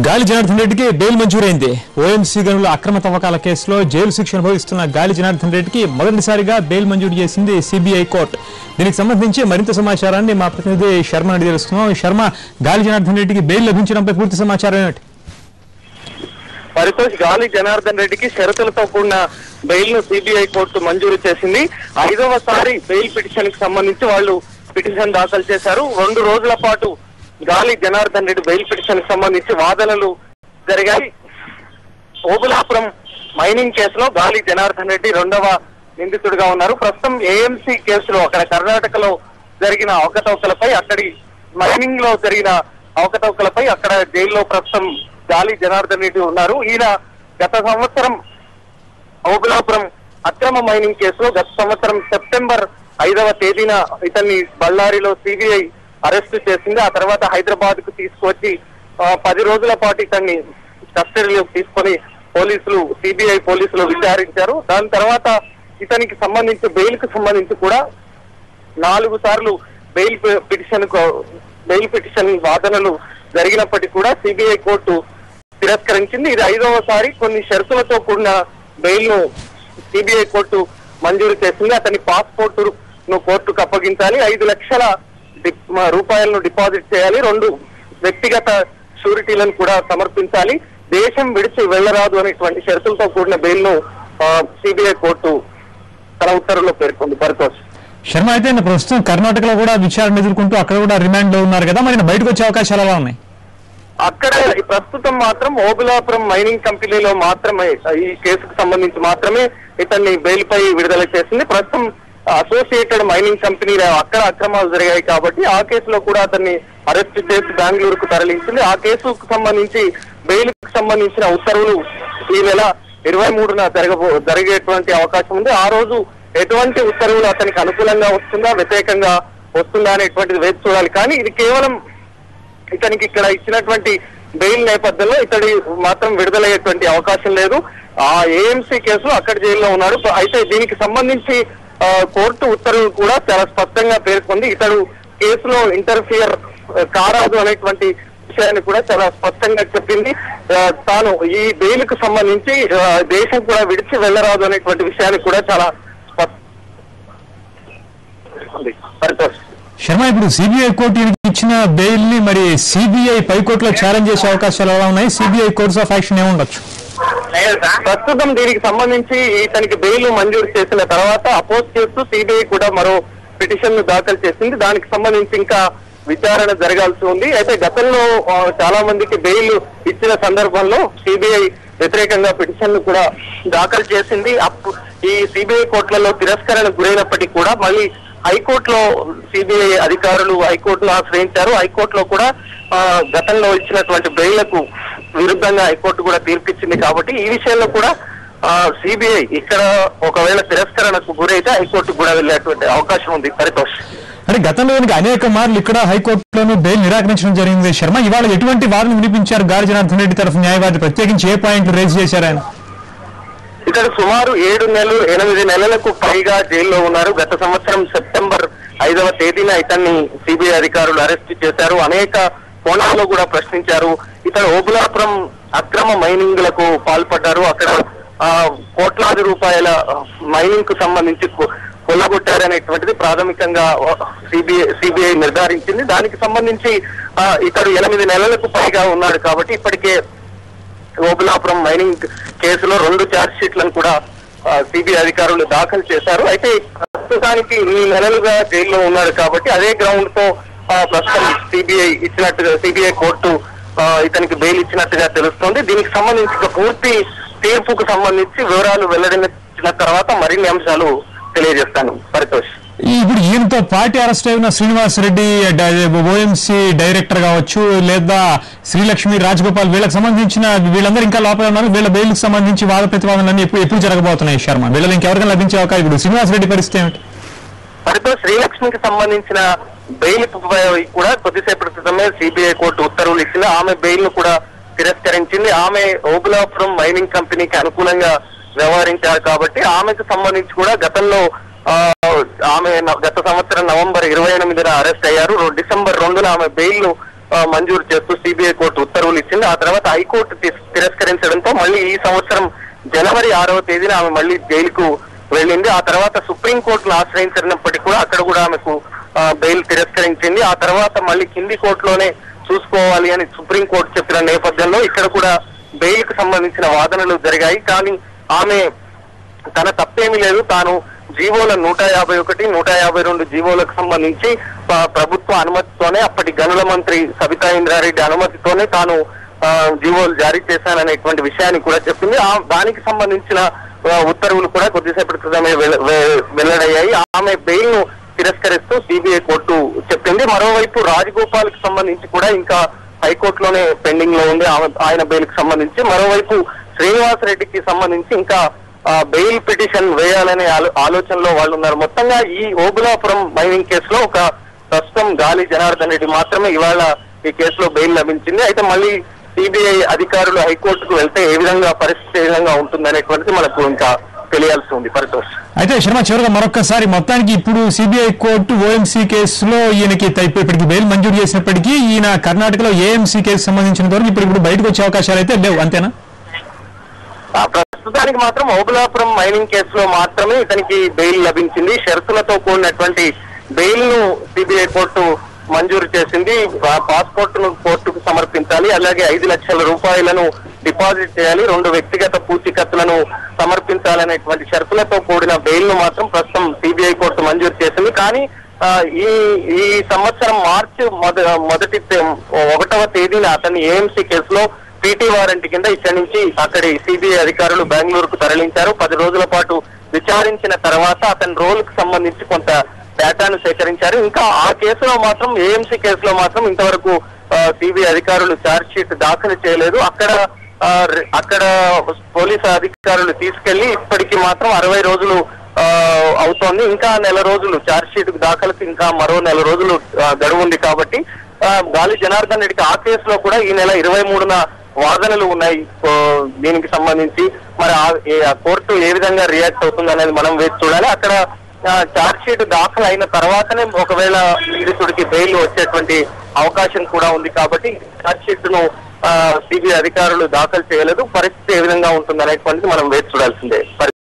గాలి జనార్దన్ రెడ్డికి bail మంజూరైంది. OMC గనుల అక్రమ తవ్వకాల కేసులో జైలు శిక్ష అనుభవిస్తున్న గాలి జనార్దన్ రెడ్డికి మొదటిసారిగా బెయిల్ మంజూరు చేసింది సిబిఐ కోర్టు. దీనికి సంబంధించి మరింత సమాచారాన్ని మా ప్రతినిధి శర్మ అడిగి తెలుస్తున్నాం. శర్మ, గాలి జనార్దన్ రెడ్డికి బెయిల్ లభించడంపై పూర్తి సమాచారం ఏమిటి? పరితోష్, గాలి జనార్దన్ రెడ్డికి షరతులతో కూడిన బెయిల్ ను సిబిఐ కోర్టు మంజూరు చేసింది. 5వసారి బెయిల్ పిటిషన్ కి సంబంధించి వాళ్ళు పిటిషన్ దాఖలు చేశారు. 2 రోజుల పాటు గాలి జనార్దన్ రెడ్డి బెయిల్ పిటిషన్ కి సంబంధించి వాదనలు జరిగాయి. ఓబులాపురం మైనింగ్ కేసులో గాలి జనార్దన్ రెడ్డి 2వ నిందితుడిగా ఉన్నారు. ప్రస్తుతం ఏఎంసీ కేసులో అక్కడ కర్ణాటకలో జరిగిన అవకతవకలపై, అక్కడి మైనింగ్ లో జరిగిన అవకతవకలపై అక్కడ జైల్లో ప్రస్తుతం గాలి జనార్దన్ రెడ్డి ఉన్నారు. ఈయన గత సంవత్సరం ఓబులాపురం అక్రమ మైనింగ్ కేసులో గత సంవత్సరం సెప్టెంబర్ 5వ తేదీన ఇతన్ని బళ్ళారిలో సిబిఐ అరెస్టు చేసింది. ఆ తర్వాత హైదరాబాద్ కు తీసుకువచ్చి 10 రోజుల పాటు ఇతన్ని కస్టడీలోకి తీసుకొని సిబిఐ పోలీసులు విచారించారు. దాని తర్వాత ఇతనికి సంబంధించి బెయిల్ కు సంబంధించి కూడా 4 సార్లు బెయిల్ పిటిషన్ వాదనలు జరిగినప్పటికీ కూడా సిబిఐ కోర్టు తిరస్కరించింది. ఇది 5వసారి కొన్ని షరతులతో కూడిన బెయిల్ ను సిబిఐ కోర్టు మంజూరు చేసింది. అతని పాస్పోర్ట్ ను కోర్టుకు అప్పగించాలి, 5 లక్షల రూపాయలను డిపాజిట్ చేయాలి, 2 వ్యక్తిగత షూరిటీలను కూడా సమర్పించాలి, దేశం విడిచి వెళ్లరాదు అనేటువంటి షరతులతో కూడిన బెయిల్ ను సిబిఐ కోర్టు తన ఉత్తర్వులో పేర్కొంది. పరితోష్, శర్మ, అయితే ప్రస్తుతం కర్ణాటకలో కూడా విచారణ ఎదుర్కొంటూ అక్కడ కూడా రిమాండ్ లో ఉన్నారు కదా, మరి బయటకు వచ్చే అవకాశాలు ఎలా ఉన్నాయి? అక్కడ ప్రస్తుతం మాత్రం ఓబులాపురం మైనింగ్ కంపెనీలో మాత్రమే ఈ కేసుకు సంబంధించి మాత్రమే ఇతన్ని బెయిల్ పై విడుదల చేసింది. ప్రస్తుతం అసోసియేటెడ్ మైనింగ్ కంపెనీ అక్కడ అక్రమాలు జరిగాయి కాబట్టి ఆ కేసులో కూడా అతన్ని అరెస్ట్ చేసి బెంగళూరుకు తరలించింది. ఆ కేసుకు సంబంధించి బెయిల్ కు సంబంధించిన ఉత్తర్వులు ఈ నెల 23న జరిగేటువంటి అవకాశం ఉంది. ఆ రోజు ఎటువంటి ఉత్తర్వులు అతనికి అనుకూలంగా వస్తుందా, వ్యతిరేకంగా వస్తుందా అనేటువంటిది వేచి చూడాలి. కానీ ఇది కేవలం ఇతనికి ఇక్కడ ఇచ్చినటువంటి బెయిల్ నేపథ్యంలో ఇతడి మాత్రం విడుదలయ్యేటువంటి అవకాశం లేదు. ఆ ఏఎంసీ కేసులో అక్కడ జైల్లో ఉన్నాడు. అయితే దీనికి సంబంధించి కోర్టు ఉత్తర్వులు కూడా చాలా స్పష్టంగా పేర్కొంది. ఇతడు కేసులో ఇంటర్ఫియర్ కారాదు అనేటువంటి విషయాన్ని కూడా చాలా స్పష్టంగా చెప్పింది. తాను ఈ బెయిల్ కు సంబంధించి దేశం కూడా విడిచి వెళ్లరాదు అనేటువంటి విషయాన్ని కూడా చాలా శర్మ, ఇప్పుడు సిబిఐ కోర్టు ఇచ్చిన బెయిల్ ని మరి సిబిఐ పైకోర్టులో ఛాలెంజ్ చేసే అవకాశాలు ఎలా ఉన్నాయి? సిబిఐ కోర్ట్స్ ఆఫ్ యాక్షన్ ఏముండొచ్చు? ప్రస్తుతం దీనికి సంబంధించి ఇతనికి బెయిల్ మంజూరు చేసిన తర్వాత అపోజ్ చేస్తూ సిబిఐ కూడా మరో పిటిషన్ ను దాఖలు చేసింది. దానికి సంబంధించి ఇంకా విచారణ జరగాల్సి ఉంది. అయితే గతంలో చాలా మందికి బెయిల్ ఇచ్చిన సందర్భంలో సిబిఐ వ్యతిరేకంగా పిటిషన్ ను కూడా దాఖలు చేసింది. ఈ సిబిఐ కోర్టులలో తిరస్కరణ గురైనప్పటికీ కూడా మళ్ళీ హైకోర్టులో సిబిఐ అధికారులు హైకోర్టులో ఆశ్రయించారు. హైకోర్టులో కూడా గతంలో ఇచ్చినటువంటి బెయిల్లకు విరుద్ధంగా హైకోర్టు కూడా తీర్పిచ్చింది. కాబట్టి ఈ విషయంలో కూడా సిబిఐ ఇక్కడ ఒకవేళ తిరస్కరణకు గురైతే హైకోర్టు కూడా వెళ్ళేటువంటి అవకాశం ఉంది. పరితోష్, అంటే గతంలో అనేక మార్లు ఇక్కడ హైకోర్టులోనూ బెయిల్ నిరాకరించడం జరిగింది. శర్మ, ఇవాళ ఎటువంటి వాదన వినిపించారు గాలి జనార్దన్ రెడ్డి తరఫు న్యాయవాది? ప్రత్యేకించి ఏ పాయింట్లు రేజ్ చేశారు ఆయన? ఇతడు సుమారు 8 నెలలకు పైగా జైల్లో ఉన్నారు. గత సంవత్సరం సెప్టెంబర్ 5వ తేదీన ఇతన్ని సిబిఐ అధికారులు అరెస్ట్ చేశారు. అనేక కోణాల్లో కూడా ప్రశ్నించారు. ఇతడు ఓబులాపురం అక్రమ మైనింగ్ లకు పాల్పడ్డారు. అక్కడ కోట్లాది రూపాయల మైనింగ్ కు సంబంధించి కొల్లగొట్టారనేటువంటిది ప్రాథమికంగా సిబిఐ నిర్ధారించింది. దానికి సంబంధించి ఇతడు 8 నెలలకు పైగా ఉన్నాడు. కాబట్టి ఇప్పటికే ఓబులాపురం మైనింగ్ కేసులో 2 ఛార్జ్ షీట్లను కూడా సిబిఐ అధికారులు దాఖలు చేశారు. అయితే ప్రస్తుతానికి 2 నెలలుగా జైల్లో ఉన్నాడు కాబట్టి అదే గ్రౌండ్ తో ప్రస్తుతం సిబిఐ కోర్టు ఇతనికి బెయిల్ ఇచ్చినట్టుగా తెలుస్తోంది. దీనికి సంబంధించి పూర్తి తీర్పుకు సంబంధించి వివరాలు వెల్లడించిన తర్వాత మరిన్ని అంశాలు తెలియజేస్తాను. పరితోష్, ఇప్పుడు ఈయనతో పార్టీ అరెస్ట్ అయిన శ్రీనివాస్ రెడ్డి ఓఎంసీ డైరెక్టర్ కావచ్చు, లేదా శ్రీలక్ష్మి, రాజగోపాల్, వీళ్ళకి సంబంధించిన వీళ్ళందరూ ఇంకా లోపల ఉన్నారు. వీళ్ళ బెయిల్ కు సంబంధించి వాద ప్రతివాదనలన్నీ ఎప్పుడు జరగబోతున్నాయి శర్మ? వీళ్ళకి ఇంకెవరికైనా లభించే అవకాశం? ఇప్పుడు శ్రీనివాస్ రెడ్డి పరిస్థితి ఏమిటి? పరితోష్, శ్రీలక్ష్మికి సంబంధించిన బెయిల్ కూడా కొద్దిసేపటి క్రితమే సిబిఐ కోర్టు ఉత్తర్వులు ఇచ్చింది. ఆమె బెయిల్ ను కూడా తిరస్కరించింది. ఆమె ఓబులాపురం మైనింగ్ కంపెనీకి అనుకూలంగా వ్యవహరించారు కాబట్టి ఆమెకు సంబంధించి కూడా గతంలో ఆమె గత సంవత్సరం నవంబర్ 28న అరెస్ట్ అయ్యారు. డిసెంబర్ 2న ఆమె బెయిల్ ను మంజూరు చేస్తూ సిబిఐ కోర్టు ఉత్తర్వులు గడువులు ఇచ్చింది. ఆ తర్వాత హైకోర్టు తిరస్కరించడంతో మళ్ళీ ఈ సంవత్సరం జనవరి 6వ తేదీన ఆమె మళ్ళీ జైలుకు వెళ్ళింది. ఆ తర్వాత సుప్రీంకోర్టును ఆశ్రయించినప్పటికీ కూడా అక్కడ కూడా ఆమెకు బెయిల్ తిరస్కరించింది. ఆ తర్వాత మళ్ళీ కింది కోర్టులోనే చూసుకోవాలి అని సుప్రీంకోర్టు చెప్పిన నేపథ్యంలో ఇక్కడ కూడా బెయిల్ కు సంబంధించిన వాదనలు జరిగాయి. కానీ ఆమె తన తప్పేమీ లేదు, తాను జీవోల 151, 152 జీవోలకు సంబంధించి ప్రభుత్వ అనుమతితోనే, అప్పటి గనుల మంత్రి సబితా ఇంద్రారెడ్డి అనుమతితోనే తాను జీవోలు జారీ చేశాననేటువంటి విషయాన్ని కూడా చెప్పింది. దానికి సంబంధించిన ఉత్తర్వులు కూడా కొద్దిసేపటి క్రితమే వెల్లడయ్యాయి. ఆమె బెయిల్ ను తిరస్కరిస్తూ సిబిఐ కోర్టు చెప్పింది. మరోవైపు రాజగోపాల్ కి సంబంధించి కూడా ఇంకా హైకోర్టులోనే పెండింగ్ లో ఉంది ఆయన బెయిల్ కి సంబంధించి. మరోవైపు శ్రీనివాస్ రెడ్డికి సంబంధించి ఇంకా బెయిల్ పిటిషన్ వేయాలనే ఆలోచనలో వాళ్ళు ఉన్నారు. మొత్తంగా ఈ ఓబులాపురం మైనింగ్ కేసులో ఒక ప్రస్తుతం గాలి జనార్దన్ రెడ్డి మాత్రమే ఇవాళ ఈ కేసులో బెయిల్ లభించింది. అయితే మళ్ళీ సిబిఐ అధికారులు హైకోర్టుకు వెళ్తే పరిస్థితి ఏ విధంగా ఉంటుందనేటువంటిది మనకు ఇంకా తెలియాల్సి ఉంది. పరితోష్, అయితే శర్మ, చివరిగా మరొక్కసారి మొత్తానికి ఇప్పుడు సిబిఐ కోర్టు ఓఎంసీ కేసులో ఈయనకి ఇప్పటికి బెయిల్ మంజూరు చేసినప్పటికీ ఈయన కర్ణాటకలో ఏఎంసీ కేసు సంబంధించిన వరకు ఇప్పుడు బయటకు వచ్చే అవకాశాలు అయితే లేవు, అంతేనా? ప్రస్తుతానికి మాత్రం ఓబులాపురం మైనింగ్ కేసులో మాత్రమే ఇతనికి బెయిల్ లభించింది. షరతులతో కూడినటువంటి బెయిల్ ను సిబిఐ కోర్టు మంజూరు చేసింది. పాస్పోర్ట్ ను కోర్టుకు సమర్పించాలి, అలాగే 5 లక్షల రూపాయలను డిపాజిట్ చేయాలి, 2 వ్యక్తిగత పూచీకత్తులను సమర్పించాలనేటువంటి షరతులతో కూడిన బెయిల్ ను మాత్రం ప్రస్తుతం సిబిఐ కోర్టు మంజూరు చేసింది. కానీ ఈ సంవత్సరం మార్చి 1వ తేదీన అతన్ని ఏఎంసీ కేసులో పీటీ వారెంట్ కింద ఇక్కడి నుంచి అక్కడి సిబిఐ అధికారులు బెంగళూరుకు తరలించారు. 10 రోజుల పాటు విచారించిన తర్వాత అతని రోల్ కు సంబంధించి కొంత డేటాను సేకరించారు. ఇంకా ఆ కేసులో మాత్రం ఏఎంసీ కేసులో మాత్రం ఇంతవరకు సిబిఐ అధికారులు ఛార్జ్ షీట్ దాఖలు చేయలేదు. అక్కడ పోలీసు అధికారులు తీసుకెళ్లి ఇప్పటికి మాత్రం 60 రోజులు అవుతోంది. ఇంకా నెల రోజులు ఛార్జ్ షీట్ దాఖలుకి ఇంకా మరో నెల రోజులు గడువు ఉంది. కాబట్టి గాలి జనార్దన్ రెడ్డికి ఆ కేసులో కూడా ఈ నెల 23న వాదనలు ఉన్నాయి. దీనికి సంబంధించి మరి ఆ కోర్టు ఏ విధంగా రియాక్ట్ అవుతుంది అనేది మనం వేచి చూడాలి. అక్కడ ఛార్జ్ షీట్ దాఖలు అయిన తర్వాతనే ఒకవేళ పీడితుడికి బెయిల్ వచ్చేటువంటి అవకాశం కూడా ఉంది. కాబట్టి ఛార్జ్ షీట్ ను సిబిఐ అధికారులు దాఖలు చేయలేదు. పరిస్థితి ఏ విధంగా ఉంటుంది అనేటువంటిది మనం వేచి చూడాల్సిందే.